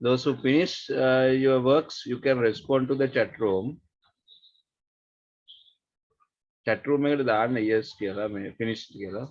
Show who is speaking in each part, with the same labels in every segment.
Speaker 1: Those who finish your works, you can respond to the chat room. Chat room එකට දාන්න yes කියලා මේ finished කියලා.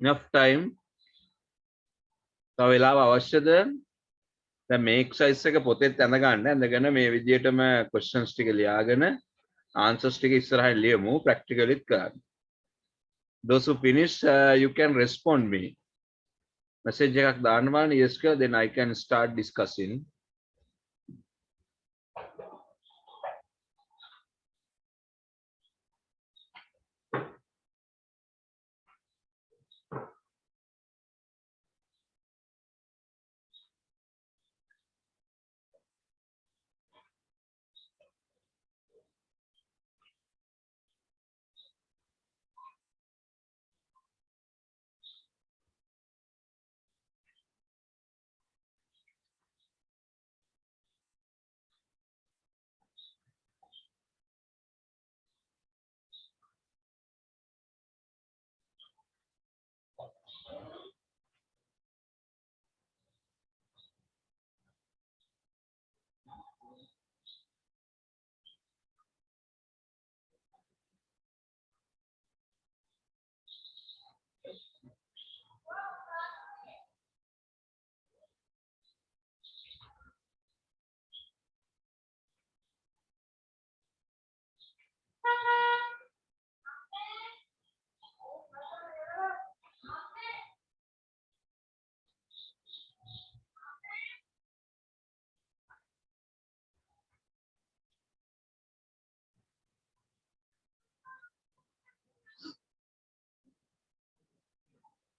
Speaker 1: Enough time. තව වෙලාව අවශ්‍යද? දැන් මේ එක්සර්සයිස් එක පොතේ යන ගන්න. ඇඳගෙන මේ විදිහටම questions ටික ලියාගෙන answers ටික ඉස්සරහින් ලියමු. practically කරන්න. Those who finish, you can respond me. Message එකක් දාන්න බලන්න yes කියලා then I can start discussing.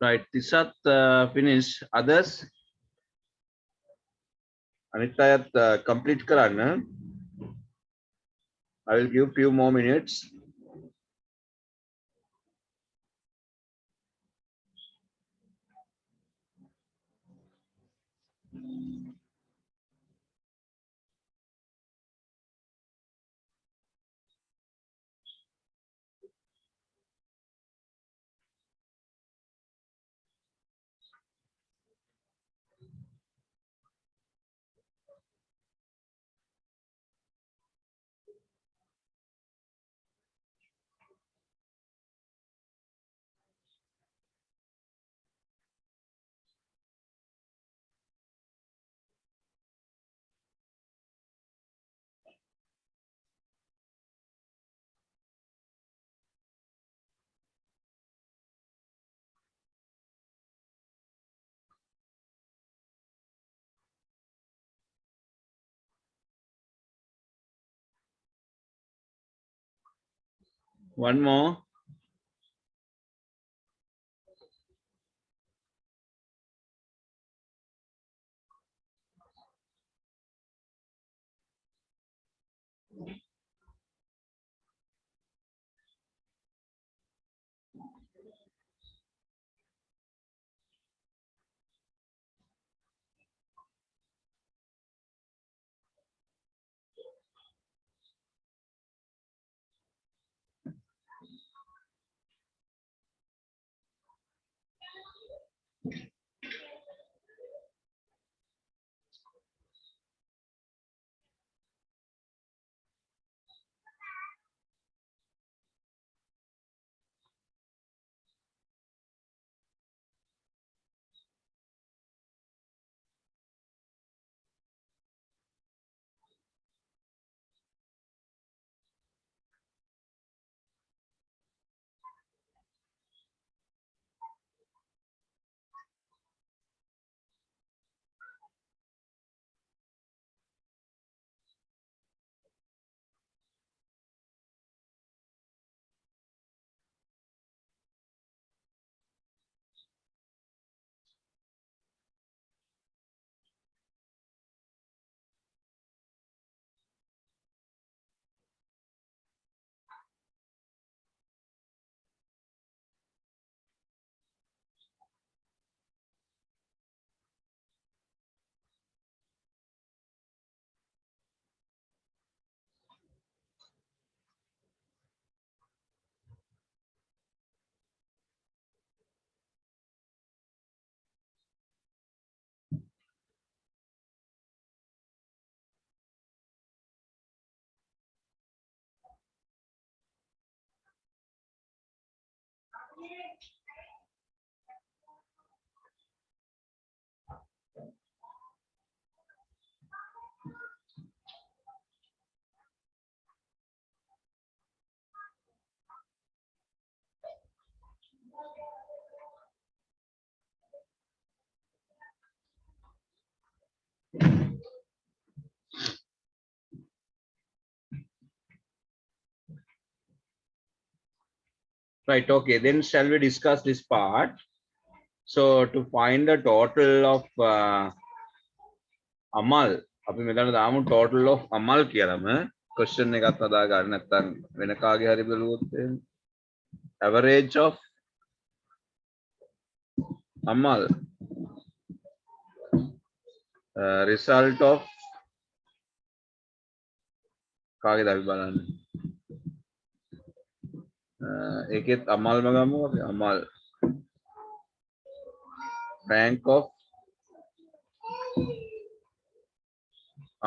Speaker 1: Right, Tisat finish. Others? Anitayat complete karanna. I will give few more minutes. One more. Right, okay. Then shall we discuss this part? So to find the total of Amal, අපි මෙතන දාමු total of Amal කියලාම question එකක් හදා ගන්න නැත්නම් වෙන කාගේ හරි බලුවොත් average of Amal result of කාගේද අපි බලන්නේ ඒකෙත් Amalම ගමු අපි Amal rank of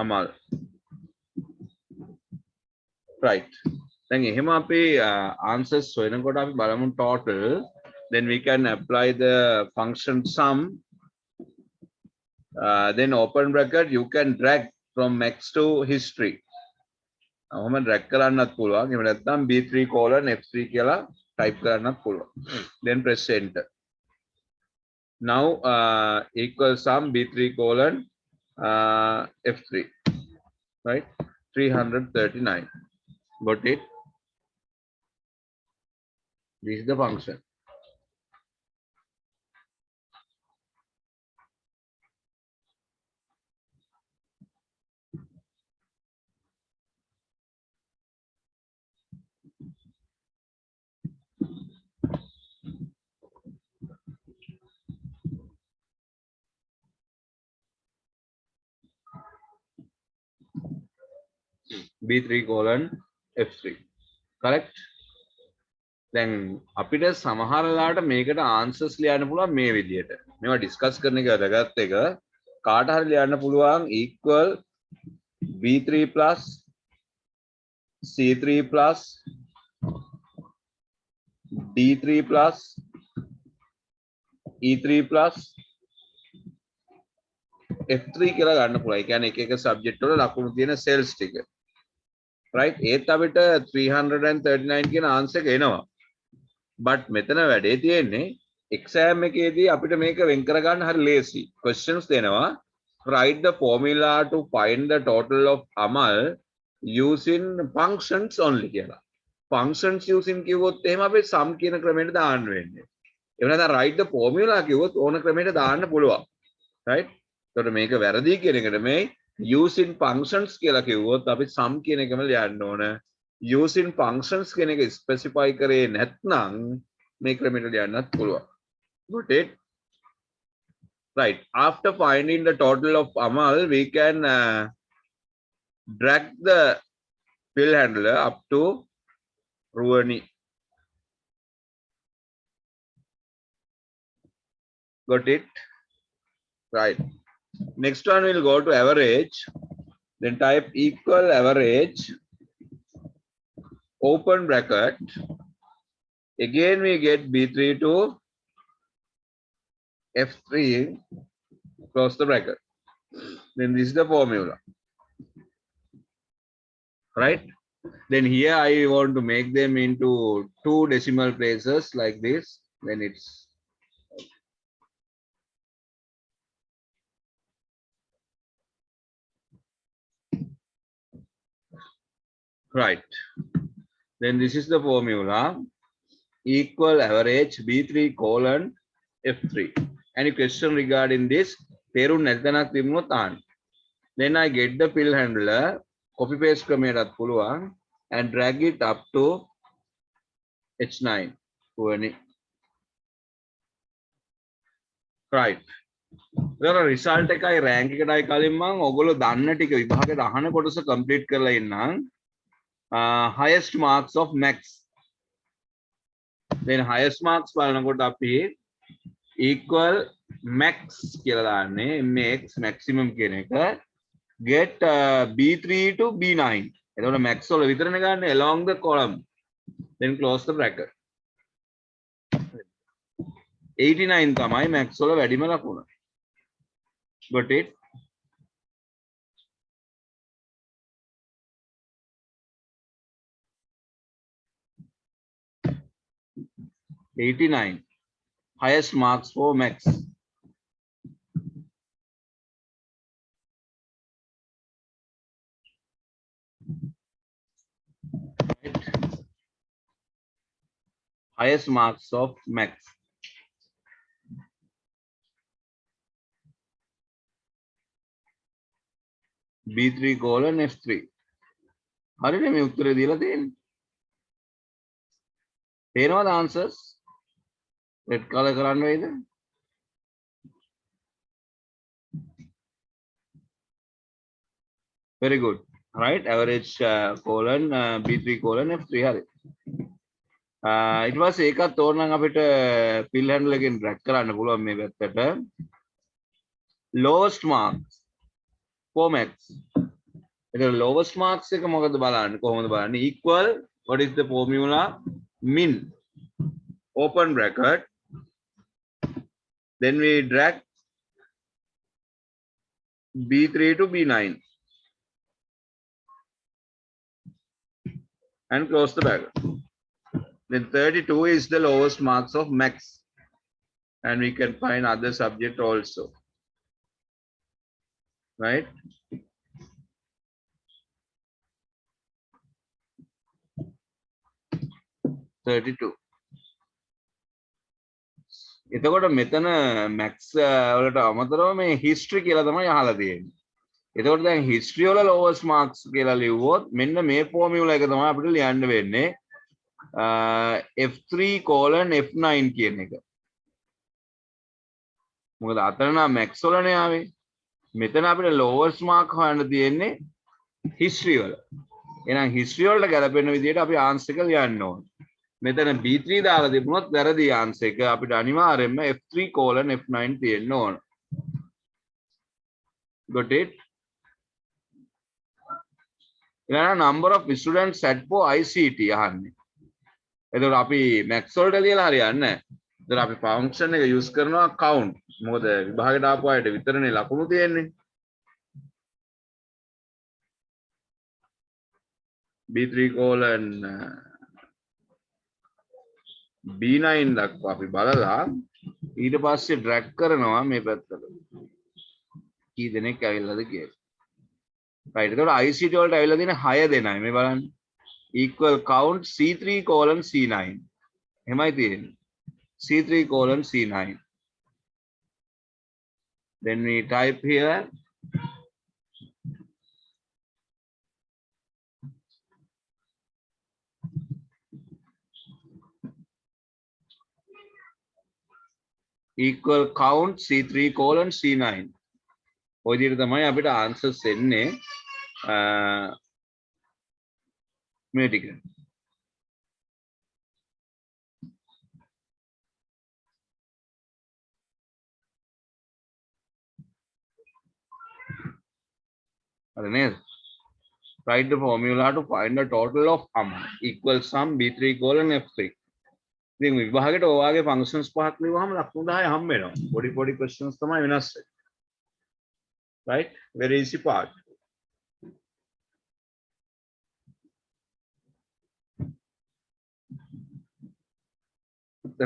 Speaker 1: Amal right දැන් එහෙම අපි answers හොයනකොට අපි බලමු total then we can apply the function sum then open bracket you can drag from max to history ඔහොම drag කරන්නත් පුළුවන් එහෙම නැත්නම් b3 colon f3 කියලා type කරන්නත් පුළුවන් then press enter now equal sum b3 colon f3 right 339 got it this is the function B3 colon F3 correct දැන් අපිට සමහර වෙලාවට මේකට ආන්සර්ස් ලියන්න පුළුවන් මේ විදිහට මේවා ඩිස්කස් කරන එක වැදගත් එක කාට හරි ලියන්න පුළුවන් equal B3 plus C3 plus D3 plus E3 plus F3 කියලා ගන්න පුළුවන්. ඒ කියන්නේ එක එක සබ්ජෙක්ට් වල ලකුණු තියෙන සෙල්ස් ටික. right? ඒත් අපිට 339 කියන ආන්සර් එක එනවා. but මෙතන වැඩේ තියෙන්නේ exam එකේදී අපිට මේක වෙන් කර ගන්න හරි lazy. questions දෙනවා. write the formula to find the total of amal using functions only කියලා. functions using කිව්වොත් එහෙම අපි sum කියන ක්‍රමයට දාන්න වෙන්නේ. එහෙම නැත්නම් write the formula කිව්වොත් ඕන ක්‍රමයට දාන්න පුළුවන්. right? එතකොට මේක වැරදි කියන එකට මේ using functions කියලා කිව්වොත් අපි sum කියන එකම ලියන්න ඕන. using functions කියන එක specify කරේ නැත්නම් මේ ක්‍රමයට ලියන්නත් පුළුවන්. got it? right. After finding the total of amal we can drag the fill handler up to Ruani. Got it? Right. Next one we'll go to average. Then type equal average, open bracket. Again we get B3 to F3, close the bracket. Then this is the formula. Right? Then here I want to make them into 2 decimal places like this. Then it's right. Then this is the formula. Equal average B3 colon F3. Any question regarding this? Then I get the fill handler, copy paste ක්‍රමයටත් පුළුවන් and drag it up to H9. Right. ඒතර result එකයි rank එකටයි කලින් මම ඔයගොල්ලෝ දන්න ටික විභාගෙට අහන කොටස complete කරලා ඉන්නම්. Highest marks of max. Then highest marks බලනකොට අපි equal max කියලා දාන්නේ max maximum කියන එක get B3 to B9. එතකොට max වල විතරනේ ගන්න along the column. Then close the bracket. 89 තමයි max වල වැඩිම ලකුණ. Got it? $89 highest marks for max. Right. Highest marks of max. B3 colon F3. හරිනේ මේ උත්තරේ දීලා තියෙන්නේ. තේරෙනවද answers? red color කරන්න වේද? Very good. Right, average colon B3 colon F3 හරි. ඊට පස්සේ ඒකත් ඕනනම් අපිට fill handle එකෙන් drag කරන්න පුළුවන් මේ පැත්තට. Lowest marks for max. එතකොට lowest marks එක මොකද බලන්න කොහොමද බලන්නේ? Equal, what is the formula? Min, open bracket. Then we drag B3 to B9 and close the bracket. Then 32 is the lowest marks of max, and we can find other subject also. Right? එතකොට මෙතන Max වලට අමතරව මේ history කියලා තමයි අහලා තියෙන්නේ. එතකොට දැන් හිස්ටරි වල lowest marks කියලා ලිව්වොත් මෙන්න මේ ෆෝමියුලා එක තමයි අපිට ලියන්න වෙන්නේ. F3 colon F9 කියන එක. මොකද අතන නම් මැක්ස් වලනේ ආවේ. මෙතන අපිට lowest mark හොයන්න තියෙන්නේ හිස්ටරි වල. එහෙනම් history වලට ගැලපෙන විදිහට අපි answer එක ලියන්න ඕන. මෙතන B3 දාලා තිබුණොත් වැරදි answer එක අපිට අනිවාර්යයෙන්ම F3:F9 තියෙන්න ඕන. Got it? ඊළඟ number of students set for ICT අහන්නේ. එතකොට අපි maths වලට ලියලා හරියන්නේ නැහැ. එතකොට අපි function එක use කරනවා count. මොකද විභාගයට ආපු අයට විතරනේ ලකුණු තියෙන්නේ. B3:B9 දක්වා අපි බලලා ඊට පස්සේ drag කරනවා මේ පැත්තට. කී දෙනෙක් ඇවිල්ලාද කියලා. right එතකොට ICT වලට ඇවිල්ලා තියෙන 6 දෙනයි මේ බලන්න. equal count C3:C9. එහෙමයි තියෙන්නේ. C3:C9. Then we type here equal count C3:C9. ඔය විදිහට තමයි අපිට answers එන්නේ මේ ටික. හරි නේද? Write the formula to find the total of equal sum B3:F3. ඉතින් විභාගයට ඔයාගේ functions පහක් ලියවහම ලකුණු 10 හම්බ වෙනවා. පොඩි questions තමයි වෙනස් වෙන්නේ. Right? Very easy part.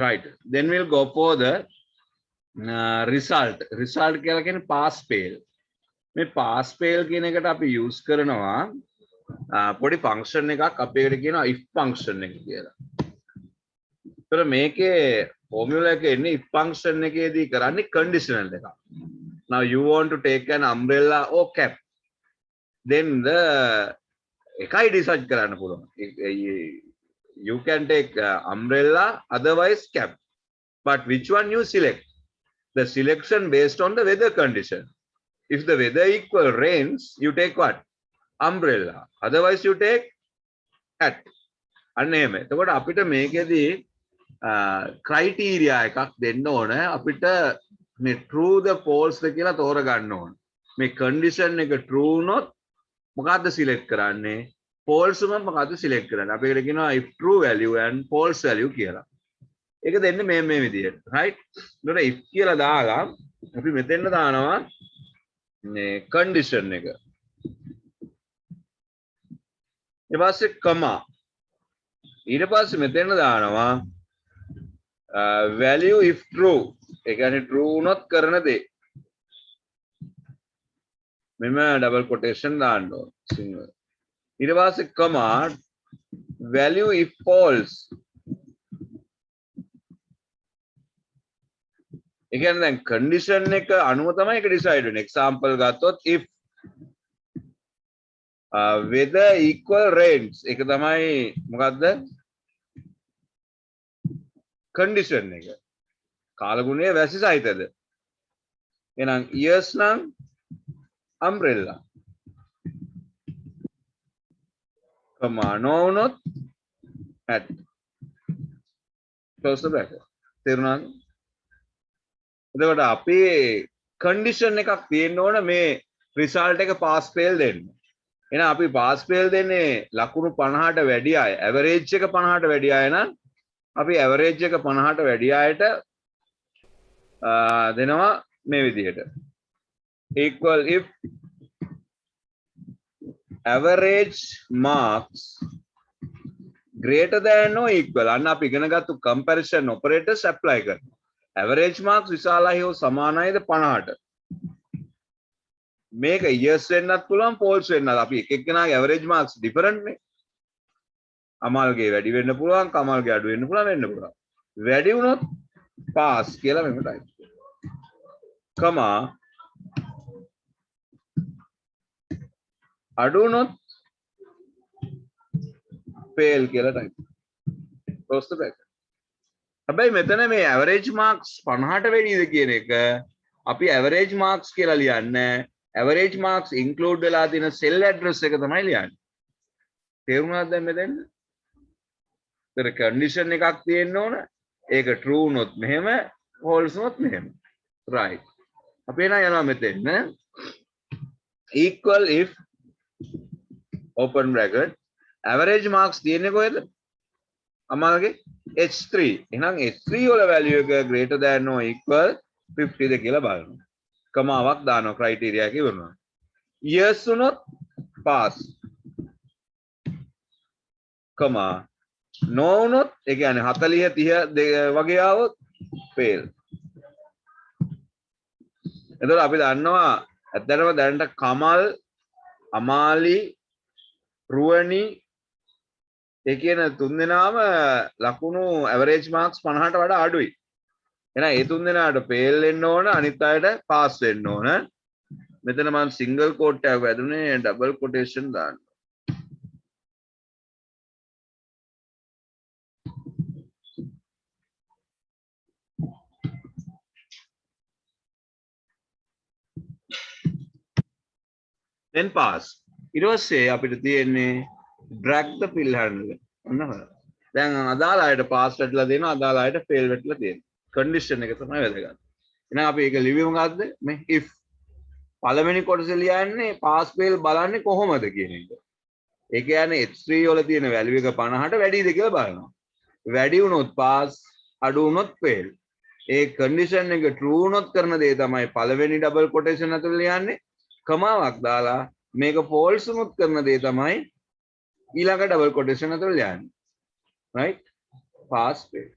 Speaker 1: Right. Then we'll go for the result. Result කියලා කියන්නේ pass fail. මේ pass fail කියන එකට අපි use කරනවා පොඩි function එකක් අපි ඒකට කියනවා if function එක කියලා. ඒතර මේකේ formula එක එන්නේ if function එකේදී කරන්නේ conditional එකක්. Now you want to take an umbrella or cap. Then the එකයි decide කරන්න පුළුවන්. You can take umbrella, otherwise cap. But which one you select? The selection based on the weather condition. If the weather equal rains, you take what? Umbrella. Otherwise you take hat. අන්න එහෙම. එතකොට අපිට මේකෙදී criteria එකක් දෙන්න ඕන. අපිට මේ true the false ද කියලා තෝරගන්න ඕන. මේ condition එක true වුණොත් මොකද්ද select කරන්නේ? false වුණොත් මොකද්ද select කරන්නේ? අපි ඒකට කියනවා if true value and false value කියලා. ඒක දෙන්නේ මේ විදිහට. right? එතකොට if කියලා දාලා අපි මෙතෙන්ට දානවා මේ condition එක. ඊට පස්සේ comma. ඊට පස්සේ මෙතෙන්ට දානවා value if true. ඒ කියන්නේ true වුණොත් කරන දේ. මෙම double quotation දාන්න ඕන සිංහල. ඊට පස්සේ comma value if false. ඒ කියන්නේ දැන් condition එක අනුව තමයි ඒක decide වෙන්නේ. example ගත්තොත් if weather equal rains. ඒක තමයි මොකද්ද? condition එක. කාලගුණය වැසි සහිතද? එහෙනම් years නම් umbrella. comma no වුණොත් hat. close the bracket. තේරුණාද? එතකොට අපි condition එකක් තියෙන්න ඕන මේ result එක pass fail දෙන්න. එහෙනම් අපි pass fail දෙන්නේ ලකුණු 50ට වැඩි අය. average එක 50ට වැඩි අය නම් අපි average එක 50ට වැඩි අයට දෙනවා මේ විදිහට. equal if average marks greater than or equal. අන්න අපි ඉගෙන ගත්තු comparison operators apply කරනවා. average marks විශාලයි හෝ සමානයිද 50ට. මේක yes වෙන්නත් පුළුවන් false වෙන්නත්. අපි එක එක්කෙනාගේ average marks different නේ. අමල්ගේ වැඩි වෙන්න පුළුවන්, කමල්ගේ අඩු වෙන්න පුළුවන් වෙන්න පුළුවන්. වැඩි වුණොත් pass කියලා මෙහෙම type කරනවා. comma අඩු වුණොත් fail කියලා type කරනවා. close the bracket. හැබැයි මෙතන මේ average marks 50ට වැඩිද කියන එක අපි average marks කියලා ලියන්නේ. average marks include වෙලා තියෙන cell address එක තමයි ලියන්නේ. තේරුණාද දැන් මෙතෙන්? ඒතර කන්ඩිෂන් එකක් තියෙන්න ඕන. ඒක true වුණොත් මෙහෙම, false වුණොත් මෙහෙම. right. අපි එන යනවා මෙතෙන් නේ. equal if open bracket average marks තියෙන්නේ කොහෙද? අමාලගේ H3. එහෙනම් H3 වල value එක greater than or equal 50 ද කියලා බලනවා. කමාවක් දානවා criteria එක ඉවරනවා. yes වුණොත් pass. කමා no වුණොත් ඒ කියන්නේ 40 30 වගේ ආවොත් fail. එතකොට අපි දන්නවා ඇත්තටම දැනට කමල්, අමාලි, රුවනි ඒ කියන තුන් දෙනාම ලකුණු ඇවරේජ් මාක්ස් 50ට වඩා අඩුයි. එහෙනම් ඒ තුන් දෙනාට ෆේල් වෙන්න ඕන, අනිත් අයට පාස් වෙන්න ඕන. මෙතන මම සිංගල් කෝට් එකක් වැදුනේ ඩබල් කොටේෂන් දාන්න. then pass. ඊට පස්සේ අපිට තියෙන්නේ drag the fill handle. ඔන්න හරි. දැන් අදාළ අයට pass වෙట్లా දෙනවා, අදාළ අයට fail වෙట్లా තියෙනවා. condition එක තමයි වැදගත්. එහෙනම් අපි ඒක ලියුවේ මොකද්ද? මේ if පළවෙනි කොටසේ ලියන්නේ pass fail බලන්නේ කොහොමද කියන එක. ඒ කියන්නේ H3 වල තියෙන value එක 50ට වැඩිද කියලා බලනවා. වැඩි වුණොත් pass, අඩු වුණොත් fail. ඒ condition එක true වුණොත් කරන දේ තමයි පළවෙනි double quotation ඇතුළේ ලියන්නේ. කමාවක් දාලා මේක false වුණොත් කරන දේ තමයි ඊළඟ double quotation ඇතුළේ ලියන්නේ. right? pass fail.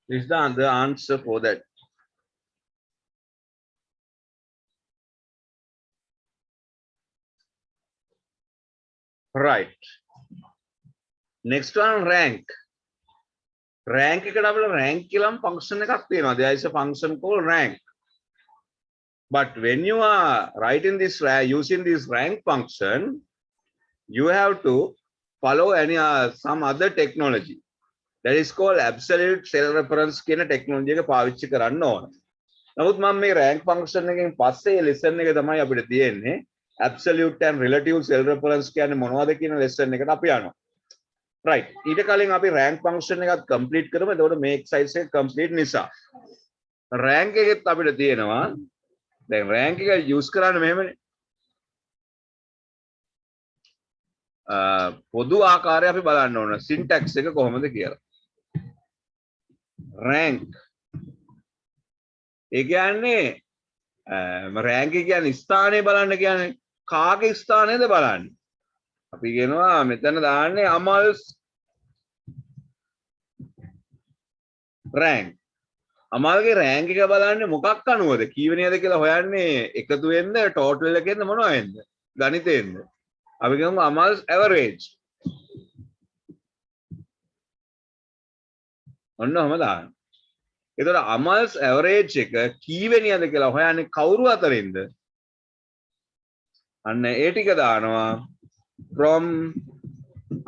Speaker 1: This is the answer for that. Right. Next one, rank. Rank එකට අපිට rank කියලා function එකක් තියෙනවා. There is a function called rank. But when you are writing this using this rank function, you have to follow any some other technology. That is called absolute cell reference කියන technology එක පාවිච්චි කරන්න ඕන. නමුත් මම මේ rank function එකෙන් පස්සේ lesson එක තමයි අපිට තියෙන්නේ absolute and relative cell reference කියන්නේ මොනවද කියන lesson එකට අපි යනවා. right. ඊට කලින් අපි rank function එකත් complete කරමු. එතකොට මේ exercise එක complete නිසා. rank එකෙත් අපිට තියෙනවා දැන් rank එක use කරන්න මෙහෙමනේ. පොදු ආකාරය අපි බලන්න ඕන syntax එක කොහොමද කියලා. rank ඒ කියන්නේ rank කියන්නේ ස්ථානය බලන්න කියන්නේ කාගේ ස්ථානයද බලන්න. අපි කියනවා මෙතන දාන්නේ අමල්ස් rank. අමල්ගේ rank එක බලන්නේ මොකක් අනුවද? කීවෙනියද කියලා හොයන්නේ එකතු වෙන්න total එකෙන්ද මොනවෙන්ද? ගණිතයෙන්ද? අපි කියමු අමල්ස් average. ඔන්න ඔහම දාන්න. එතකොට අමල්ස් average එක කීවෙනියද කියලා හොයන්නේ කවුරු අතරින්ද? අන්න ඒ ටික දානවා from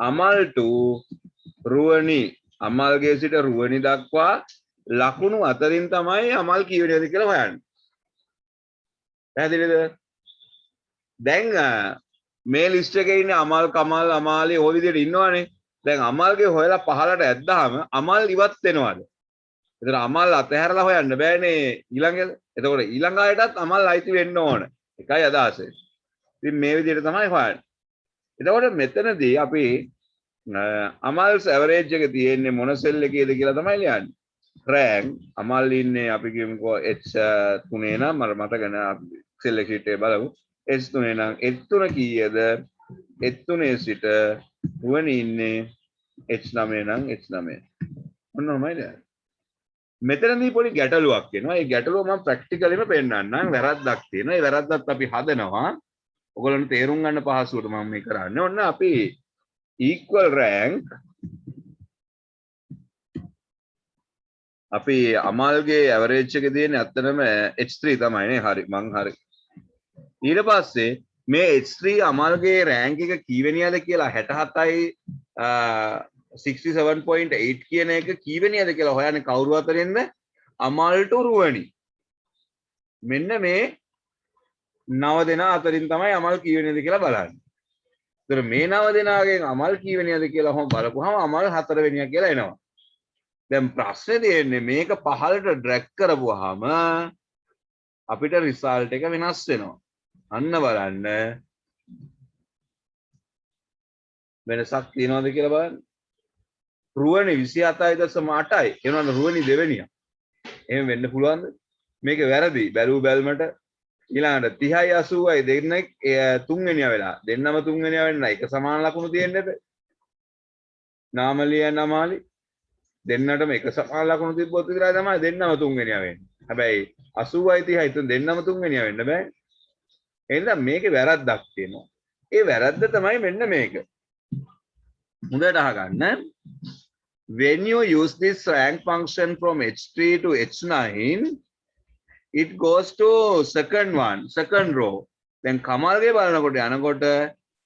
Speaker 1: අමල් to රුවනි. අමල්ගේ සිට රුවනි දක්වා ලකුණු අතරින් තමයි අමල් කීවෙනියද කියලා හොයන්නේ. පැහැදිලිද? දැන් මේ ලිස්ට් එකේ ඉන්නේ අමල්, කමල්, අමාලි ඔය විදිහට ඉන්නවනේ. දැන් අමල්ගේ හොයලා පහලට ඇද්දාම අමල් ඉවත් වෙනවද? එතන අමල් අතහැරලා හොයන්න බෑනේ ඊළඟට. එතකොට ඊළඟ ආයතත් අමල් අයිති වෙන්න ඕන. එකයි අදහස. ඉතින් මේ විදිහට තමයි හොයන්නේ. එතකොට මෙතනදී අපි අමල්ස් ඇවරේජ් එක තියෙන්නේ මොන සෙල් එකේද කියලා තමයි ලියන්නේ. rank අමල් ඉන්නේ අපි කියමුකෝ H3 නම් මට මතක නැහැ සෙල් එක sheet එක බලමු. H3 නම් H3 කීයද? H3 සිට රුවනි ඉන්නේ H9 නම් H9. ඔන්නමයි නේද? මෙතනදී පොඩි ගැටලුවක් එනවා. ඒ ගැටලුව මම ප්‍රැක්ටිකලිම පෙන්නන්නම්. වැරද්දක් තියෙනවා. ඒ වැරද්දත් අපි හදනවා. ඔයගොල්ලන්ට තේරුම් ගන්න පහසුවට මම මේ කරන්නේ. ඔන්න අපි equal rank අපි අමාල්ගේ ඇවරේජ් එක තියෙන්නේ ඇත්තටම H3 තමයි නේ. හරි මං හරි. ඊට පස්සේ මේ H3 අමාල්ගේ රෑන්ක් එක කීවෙනියද කියලා 67යි 67.8 කියන එක කීවෙනියද කියලා හොයන්නේ කවුරු අතරින්ද? අමල්ට රුවනි. මෙන්න මේ 9 දෙනා අතරින් තමයි අමල් කීවෙනියද කියලා බලන්නේ. ඒතර මේ 9 දෙනාගෙන් අමල් කීවෙනියද කියලා ඔහොම බලපුවහම අමල් 4 වෙනියා කියලා එනවා. දැන් ප්‍රශ්නේ තියෙන්නේ මේක පහළට ඩ්‍රැග් කරපුවාම අපිට රිසල්ට් එක වෙනස් වෙනවා. අන්න බලන්න වෙනසක් තියනවද කියලා බලන්න. රුවනි 27.8යි. එනවා රුවනි දෙවෙනියා. එහෙම වෙන්න පුළුවන්ද? මේක වැරදි. බැලුව බැලමට ඊළඟට 30යි 80යි දෙන්නෙක් තුන්වෙනියා වෙලා. දෙන්නම තුන්වෙනියා වෙන්න එක සමාන ලකුණු තියෙන්න එපා. නාමලිය නමාලි දෙන්නටම එක සමාන ලකුණු තිබ්බොත් විතරයි තමයි දෙන්නම තුන්වෙනියා වෙන්නේ. හැබැයි 80යි 30යි තුන් දෙන්නම තුන්වෙනියා වෙන්න බෑ. එහෙනම් මේකේ වැරද්දක් තියෙනවා. ඒ වැරද්ද තමයි මෙන්න මේක. හොඳට අහගන්න. When you use this rank function from H3 to H9, it goes to second row. Then කමල්ගේ බලනකොට යනකොට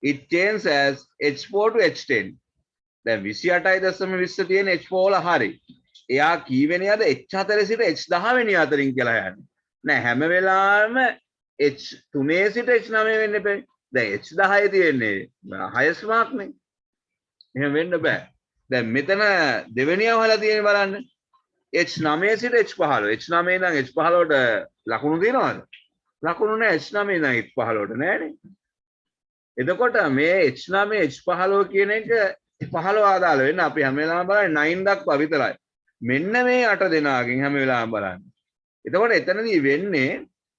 Speaker 1: it changes as H4 to H10. දැන් 28.20 තියෙන H4 වල හරි. එයා කීවෙනියද H4 සිට H10 වෙනිය අතරින් කියලා යන්නේ. නෑ හැම වෙලාවෙම H3 සිට H9 වෙන්න එපා. දැන් H10 තියෙන්නේ highest mark නේ. එහෙම වෙන්න බෑ. දැන් මෙතන දෙවෙනියා හොයලා තියෙන බලන්න. H9 සිට H15. H9 ඉඳන් H15ට ලකුණු තියනවද? ලකුණු නැහැ. H9 ඉඳන් H15ට නෑනේ. එතකොට මේ H9 H15 කියන එක 15 ආදාළ වෙන්න අපි හැම වෙලාවෙම බලන්නේ 9 දක්වා විතරයි. මෙන්න මේ 8 දෙනාගෙන් හැම වෙලාවෙම බලන්න. එතකොට එතනදී වෙන්නේ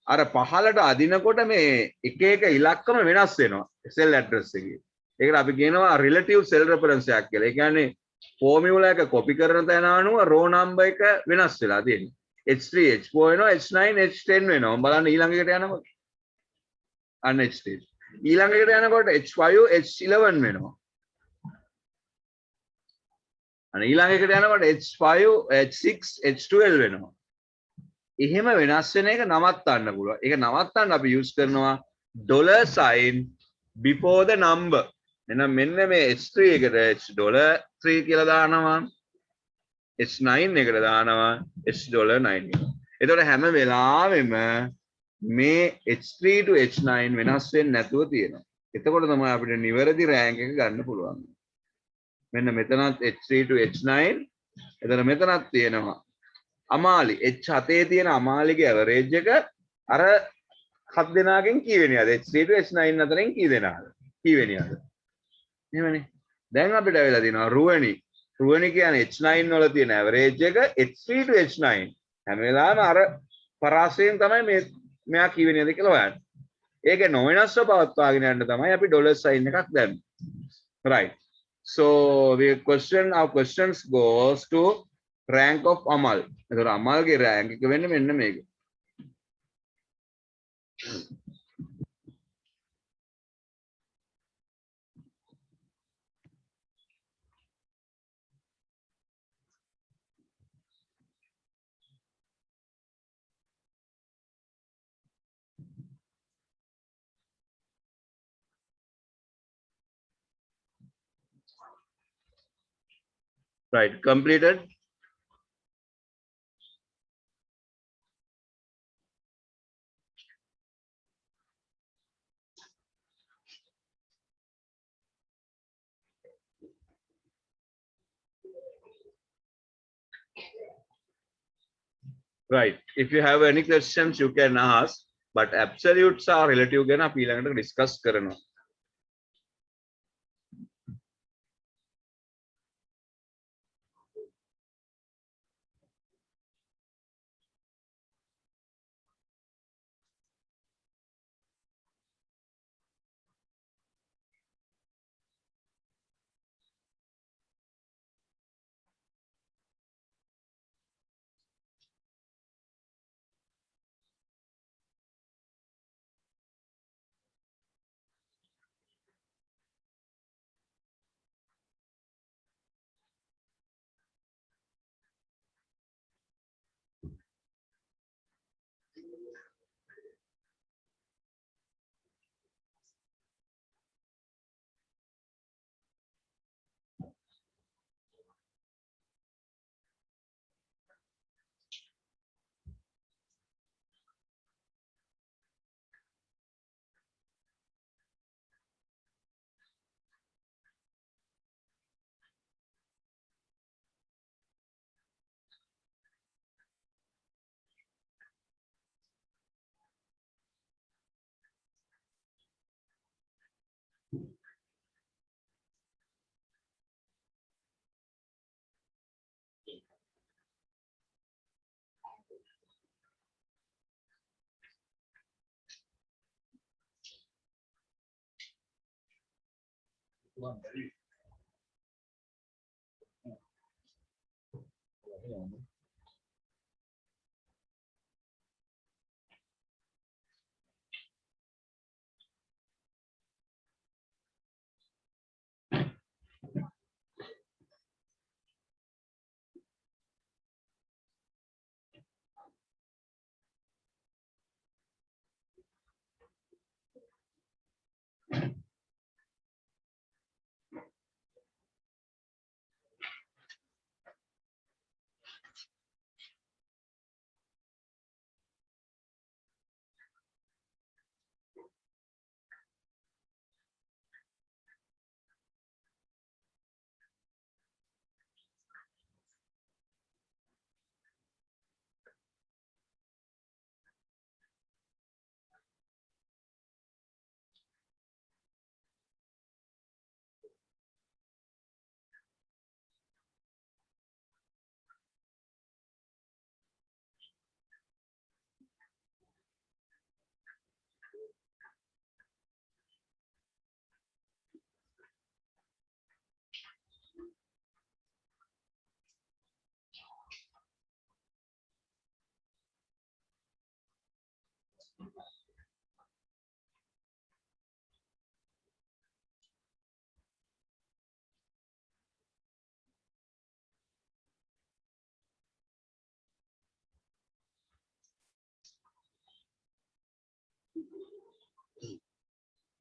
Speaker 1: අර 15ට අදිනකොට මේ එක එක ඉලක්කම වෙනස් වෙනවා cell address එකේ. ඒකට අපි කියනවා relative cell reference එකක් කියලා. ඒ කියන්නේ ෆෝමියුලා එක කොපි කරන තැන අනුව row number එක වෙනස් වෙලා තියෙනවා. H3 H4 වෙනවා H9 H10 වෙනවා. බලන්න ඊළඟ එකට යනකොට. අන්න H3. ඊළඟ එකට යනකොට H5 H11 වෙනවා. අන්න ඊළඟ එකට යනකොට H5 H6 H12 වෙනවා. එහෙම වෙනස් වෙන එක නවත්තන්න පුළුවන්. ඒක නවත්තන්න අපි use කරනවා $sign before the number. එහෙනම් මෙන්න මේ H3 එකට $3 කියලා දානවා. H9 එකට දානවා $9. එතකොට හැම වෙලාවෙම මේ H3 to H9 වෙනස් වෙන්නේ නැතුව තියෙනවා. එතකොට තමයි අපිට නිවැරදි රෑන්ක් එක ගන්න පුළුවන්. මෙන්න මෙතනත් H3 to H9 එතන මෙතනත් තියෙනවා. අමාලි H7 තියෙන අමාලිගේ ඇවරේජ් එක අර 7 දෙනාගෙන් කීවෙනියද? H3 to H9 අතරින් කී දෙනාද? කීවෙනියද? එහෙමනේ. දැන් අපිට වෙලා තියෙනවා රුවනි. රුවනි කියන්නේ H9 වල තියෙන ඇවරේජ් එක H3 to H9 හැම වෙලාවෙම අර පරාසයෙන් තමයි මෙයා කීවෙනියද කියලා හොයන්නේ. ඒක නොවෙනස්ව පවත්වාගෙන යන්න තමයි අපි $sign එකක් දැම්මේ. Right. So our questions goes to rank of Amal. එතකොට අමල්ගේ rank එක වෙන්නේ මෙන්න මේක. Right, completed. Right. If you have any questions, you can ask. But absolutes are relative ගැන අපි ඊළඟට discuss කරනවා.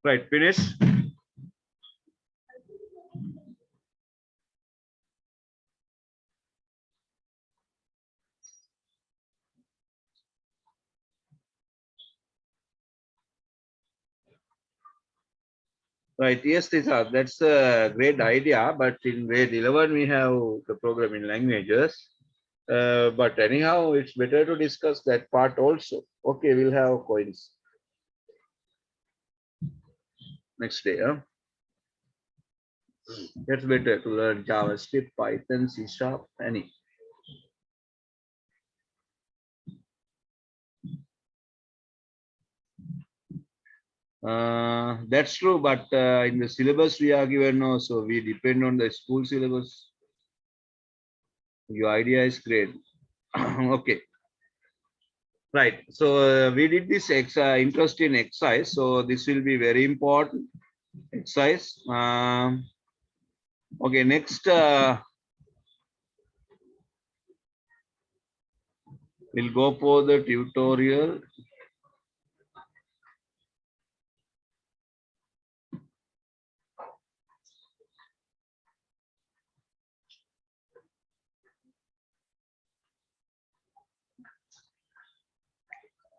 Speaker 1: Right, finish. Right, yes, Tisha, that's a great idea, but in grade 11 we have the programming languages. But anyhow, it's better to discuss that part also. Okay, we'll have coins next day. Huh? It's better to learn JavaScript, Python, C Sharp, any. That's true, but in the syllabus we are given no, so we depend on the school syllabus. Your idea is great. Okay, right. So we did this interest in exercise, so this will be very important exercise. Okay, next we'll go for the tutorial.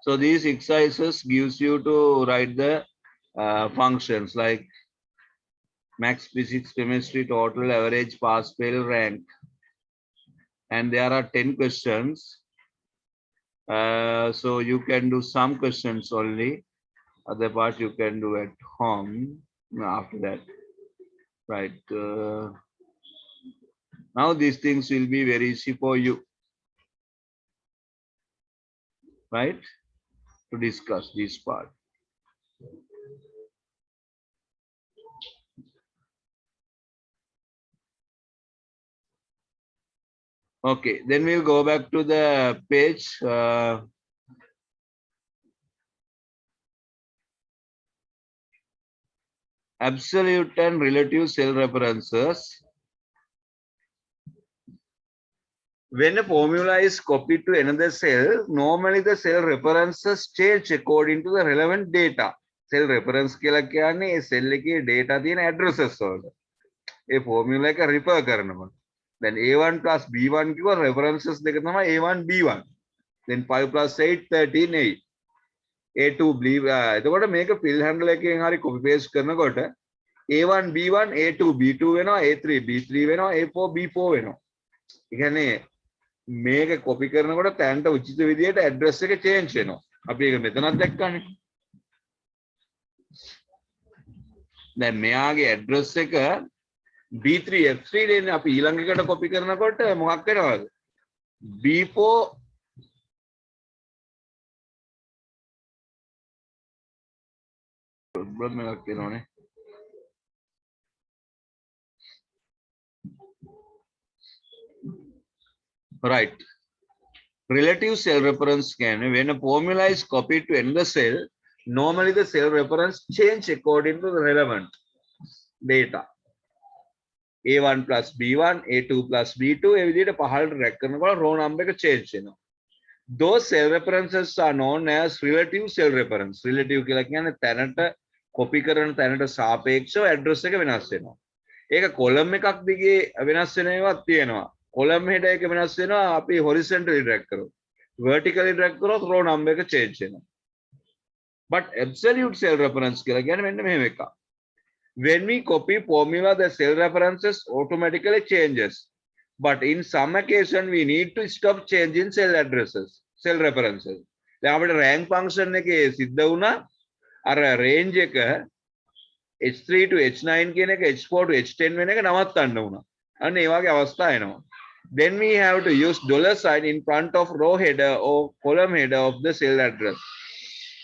Speaker 1: So these exercises gives you to write the functions like max, physics, chemistry, total, average, pass, fail, rank. And there are 10 questions. So you can do some questions only. Other part you can do at home after that. Right. Now these things will be very easy for you. Right. To discuss this part. Okay, then we'll go back to the page. Absolute and relative cell references. When a formula is copied to another cell, normally the cell references change according to the relevant data. Cell reference කියලා කියන්නේ ඒ cell එකේ data තියෙන addresses වලට. ඒ formula එක refer කරනකොට. Then A1 plus B1 කිව්ව references දෙක තමයි A1 B1. Then 5 plus 8 13 8. A2 B එතකොට මේක fill handle එකෙන් හරි copy paste කරනකොට A1 B1 A2 B2 වෙනවා A3 B3 වෙනවා A4 B4 වෙනවා. ඒ කියන්නේ මේක කොපි කරනකොට තැන්ට උචිත විදියට ඇඩ්‍රස් එක චේන්ජ් වෙනවා. අපි ඒක මෙතනත් දැක්කනේ. දැන් මෙයාගේ ඇඩ්‍රස් එක B3 F3 දෙන්නේ අපි ඊළඟ එකට කොපි කරනකොට මොකක් වෙනවද? B4 ප්‍රොබ්ලම් එකක් වෙනවනේ. right. Relative cell reference can, when a formula is copied to end the cell, normally the cell reference change according to the relevant data. A1 plus B1, A2 plus B2, every row number change. Those cell references are known as relative cell reference. Relative copy කරන තැනට සාපේක්ෂව address එක වෙනස් වෙනවා. ඒක column එකක් දිගේ වෙනස් වෙන ඒවාත් තියෙනවා. column header එක වෙනස් වෙනවා අපි horizontally drag කරොත්. vertically drag කරොත් row number එක change වෙනවා. But absolute cell reference කියලා කියන්නේ මෙන්න මෙහෙම එකක්. When we copy formula, the cell references automatically changes. But in some occasion, we need to stop changing cell addresses, cell references. දැන් අපිට rank function එකේ සිද්ධ වුණා අර range එක H3 to H9 කියන එක H4 to H10 වෙන එක නවත්තන්න වුණා. අන්න ඒ වගේ අවස්ථා එනවා. Then we have to use dollar sign in front of row header or column header of the cell address.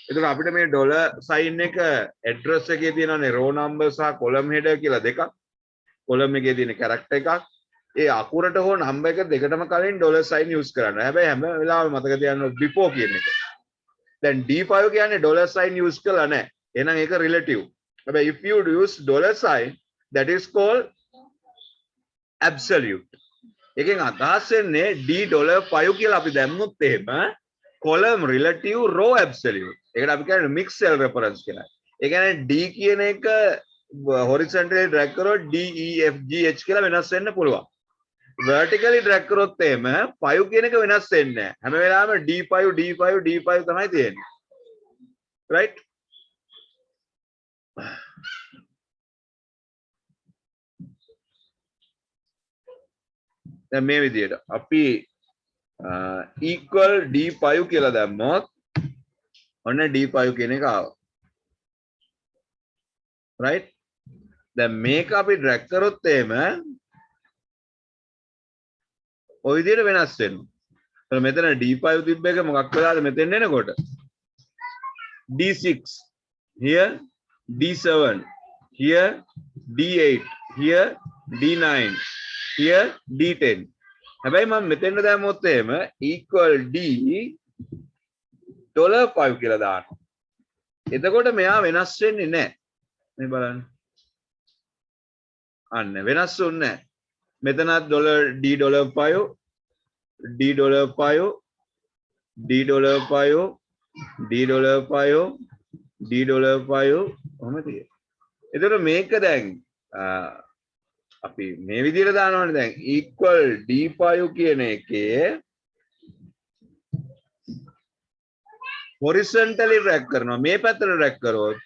Speaker 1: එතකොට අපිට මේ dollar sign එක address එකේ තියෙනනේ row number සහ column header කියලා දෙකක්. column එකේ තියෙන character එකක්. ඒ අකුරට හෝ number එක දෙකටම කලින් dollar sign use කරන්න. හැබැයි හැම වෙලාවෙම මතක තියාගන්න before කියන එක. දැන් D5 කියන්නේ dollar sign use කළා නැහැ. එහෙනම් ඒක relative. හැබැයි if you use dollar sign, that is called absolute. එකෙන් අදහස් වෙන්නේ D$5 කියලා අපි දැම්මුත් එහෙම column relative row absolute. ඒකට අපි කියන්නේ mixed cell reference කියලා. ඒ කියන්නේ D කියන එක horizontally drag කරොත් D E F G H කියලා වෙනස් වෙන්න පුළුවන්. vertically drag කරොත් එහෙම 5 කියන එක වෙනස් වෙන්නේ නැහැ. හැම වෙලාවෙම D5 D5 D5 තමයි තියෙන්නේ. right? දැන් මේ විදිහට අපි equal D5 කියලා දැම්මොත් ඔන්න D5 කියන එක ආවා. right? දැන් මේක අපි drag කරොත් එහෙම ඔය විදිහට වෙනස් වෙනවා. එතන මෙතන D5 තිබ්බ එක මොකක් වෙලාද මෙතෙන් එනකොට? D6 here, D7 here, D8 here, D9 here, D10. හැබැයි මම මෙතෙන්ට දැම්මොත් එහෙම equal $5 කියලා දානවා. එතකොට මෙයා වෙනස් වෙන්නේ නැහැ. මේ බලන්න. අන්න වෙනස් වෙන්නේ නැහැ. මෙතනත් $D$5 $D$5 $D$5 $D$5 $D$5 ඔහොම තියෙනවා. එතකොට මේක දැන් අපි මේ විදිහට දානවනේ දැන් equal D5 කියන එකේ horizontally drag කරනවා මේ පැත්තට drag කරොත්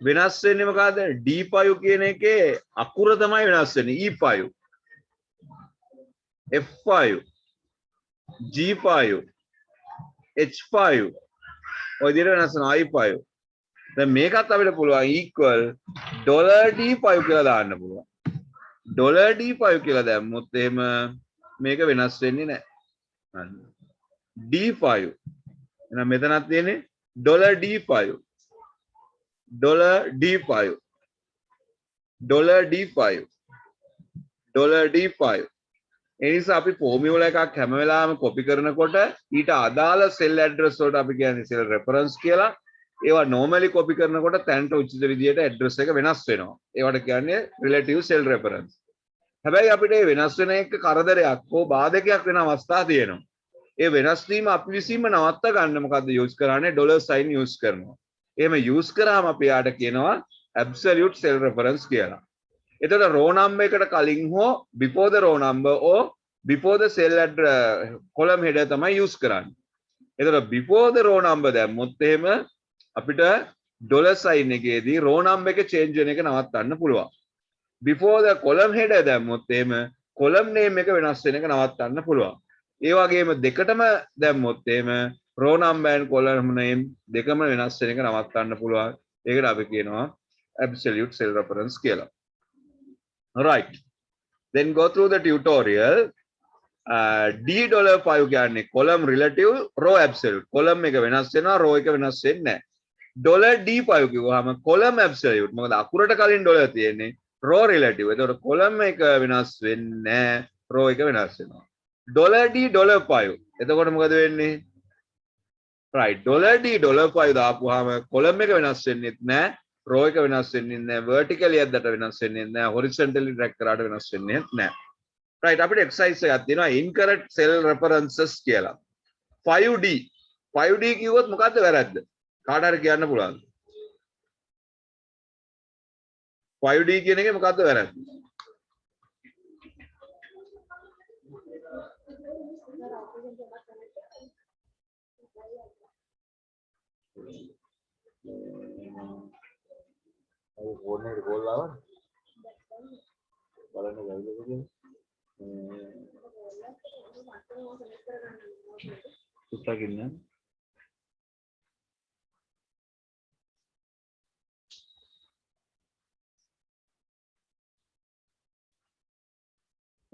Speaker 1: වෙනස් වෙන්නේ මොකද්ද D5 කියන එකේ අකුර තමයි වෙනස් වෙන්නේ E5 F5 G5 H5 ඔය විදිහට වෙනස් වෙනවා I5 දැන් මේකත් අපිට පුළුවන් equal $D5 කියලා දාන්න පුළුවන් $D5 කියලා දැම්මොත් එහෙම මේක වෙනස් වෙන්නේ නැහැ D5 එහෙනම් මෙතනත් තියෙන්නේ $D5 $D5 $D5 $D5 ඒ නිසා අපි ෆෝමියුලා එකක් හැම වෙලාවෙම කොපි කරනකොට ඊට අදාළ සෙල් ඇඩ්‍රස් වලට අපි කියන්නේ සෙල් රෙෆරන්ස් කියලා ඒවා normally කොපි කරනකොට තැනට උචිත විදියට ඇඩ්‍රස් එක වෙනස් වෙනවා ඒවට කියන්නේ relative cell reference හැබැයි අපිට මේ වෙනස් වෙන එක කරදරයක් හෝ බාධකයක් වෙන අවස්ථා තියෙනවා ඒ වෙනස් වීම අපි විසින්ම නවත්ත ගන්න මොකද්ද use කරන්නේ dollar sign use කරනවා එහෙම use කරාම අපි යාට කියනවා absolute cell reference කියලා එතකොට row number එකට කලින් හෝ before the row number or before the cell address column header තමයි use කරන්නේ එතකොට before the row number දැම්මොත් එහෙම අපිට dollar sign එකේදී row number එක change වෙන එක නවත්තන්න පුළුවන් before the column header දැම්මොත් එහෙම column name එක වෙනස් වෙන එක නවත්තන්න පුළුවන් ඒ වගේම දෙකටම දැම්මොත් එහෙම row number and column name දෙකම වෙනස් වෙන එක නවත්තන්න පුළුවන් ඒකට අපි කියනවා absolute cell reference කියලා right then go through the tutorial $5 කියන්නේ column relative row absolute column එක වෙනස් වෙනවා row එක වෙනස් වෙන්නේ නැහැ $D5 කිව්වහම column absolute මොකද අකුරට කලින් dollar තියෙන්නේ row relative එතකොට column එක වෙනස් වෙන්නේ නැහැ row එක වෙනස් වෙනවා $D $5 එතකොට මොකද වෙන්නේ right $D දාපුවාම column එක වෙනස් වෙන්නෙත් නැහැ row එක වෙනස් වෙන්නේ නැහැ vertically යද්දට වෙනස් වෙන්නේ නැහැ horizontally drag කරාට වෙනස් වෙන්නේ නැහැ right අපිට exercise එකක් තියෙනවා incorrect cell references කියලා 5D කිව්වොත් මොකද්ද වැරද්ද කාට හරි කියන්න පුළුවන්ද 5D කියන එකේ මොකද්ද වැරද්ද ඕනේ ගෝල් ආවද බලන්න ගයිද සුට්ටක් ඉන්න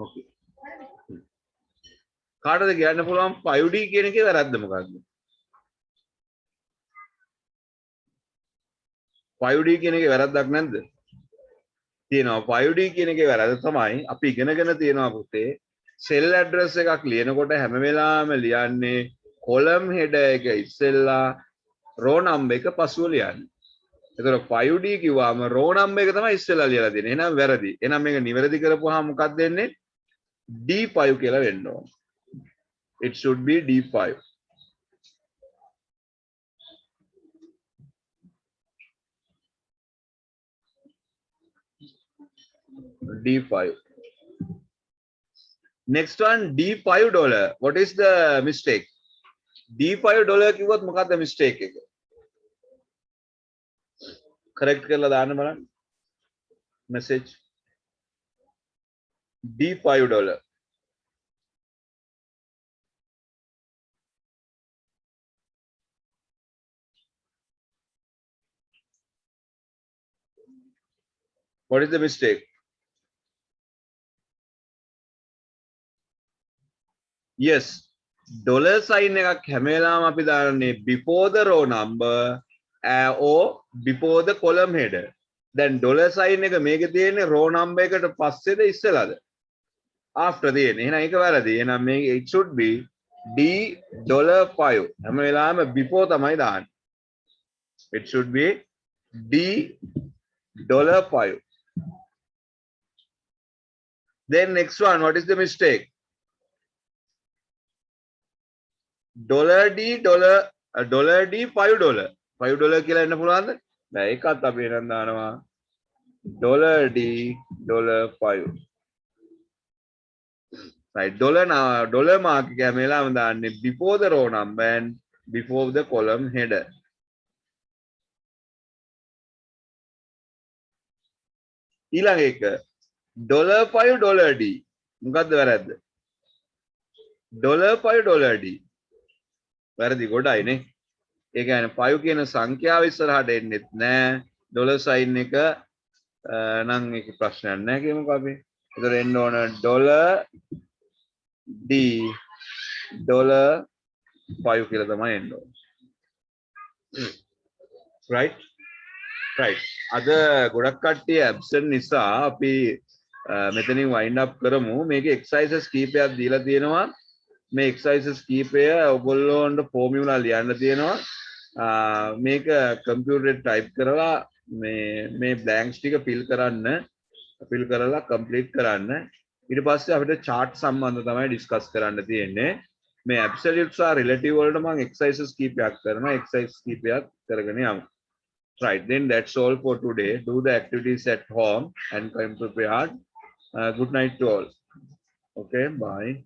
Speaker 1: ඕකේ කාටද කියන්න පුළුවන් 5D කියන එකේ වැරද්ද මොකක්ද 5D කියන එකේ වැරද්දක් නැද්ද තියෙනවා 5D කියන එකේ වැරද්ද තමයි අපි ඉගෙනගෙන තියෙනවා පුතේ cell address එකක් ලියනකොට හැම වෙලාවෙම ලියන්නේ column header එක ඉස්සෙල්ලා row number එක පසුව ලියන්නේ. එතකොට 5D කිව්වම row number එක තමයි ඉස්සෙල්ලා ලියලා තියෙන්නේ. එහෙනම් වැරදි. එහෙනම් මේක නිවැරදි කරපුවාම මොකක්ද වෙන්නේ? D5 කියලා වෙන්න ඕන. It should be D5. D5. Next one $D5. What is the mistake? $D5 කිව්වොත් මොකක්ද mistake එක? correct කරලා දාන්න බලන්න. message $D5. What is the mistake? Yes. Dollar sign එකක් හැම වෙලාවම අපි දාන්නේ before the row number or before the column header. Then dollar sign එක මේකේ තියෙන්නේ row number එකට පස්සේද ඉස්සෙලාද? After තියෙන්නේ. එහෙනම් ඒක වැරදි. එහෙනම් මේ it should be $D5. හැම වෙලාවෙම before තමයි දාන්නේ. It should be $D5. Then next one, what is the mistake? $D $5. $5 කියලා එන්න පුළුවන්ද? නෑ ඒකත් අපි එනම් දානවා $D $5. right dollar mark එක හැම වෙලාවෙම දාන්නේ before the row number and before the column header. ඊළඟ එක $5 $D මොකක්ද වැරද්ද? $5 $D වැරදි ගොඩයි නේ. ඒ කියන්නේ 5 කියන සංඛ්‍යාව ඉස්සරහට එන්නෙත් නෑ. ඩොලර් සයින් එක නම් ඒක ප්‍රශ්නයක් නෑ කියමුකෝ අපි. ඒතර එන්න ඕන $D $5 කියලා තමයි එන්න ඕන. right අද ගොඩක් කට්ටිය ඇබ්සන්ට් නිසා අපි මෙතනින් වයින්ඩ් අප් කරමු. මේකේ එක්සර්සයිසස් කීපයක් දීලා තියෙනවා. මේ එක්සර්සයිසස් කීපය ඔයගොල්ලෝන්ට ෆෝමියුලා ලියන්න තියෙනවා. මේක කම්පියුටරේ ටයිප් කරලා මේ බ්ලැන්ක්ස් ටික ෆිල් කරලා කම්ප්ලීට් කරන්න. ඊට පස්සේ අපිට chart සම්බන්ධ තමයි ඩිස්කස් කරන්න තියෙන්නේ. මේ absolute සහ relative වලට මම exercises කීපයක් කරනවා. exercise කීපයක් කරගෙන යමු. right, then that's all for today. Do the activities at home and come prepared. Good night to all. Okay, bye.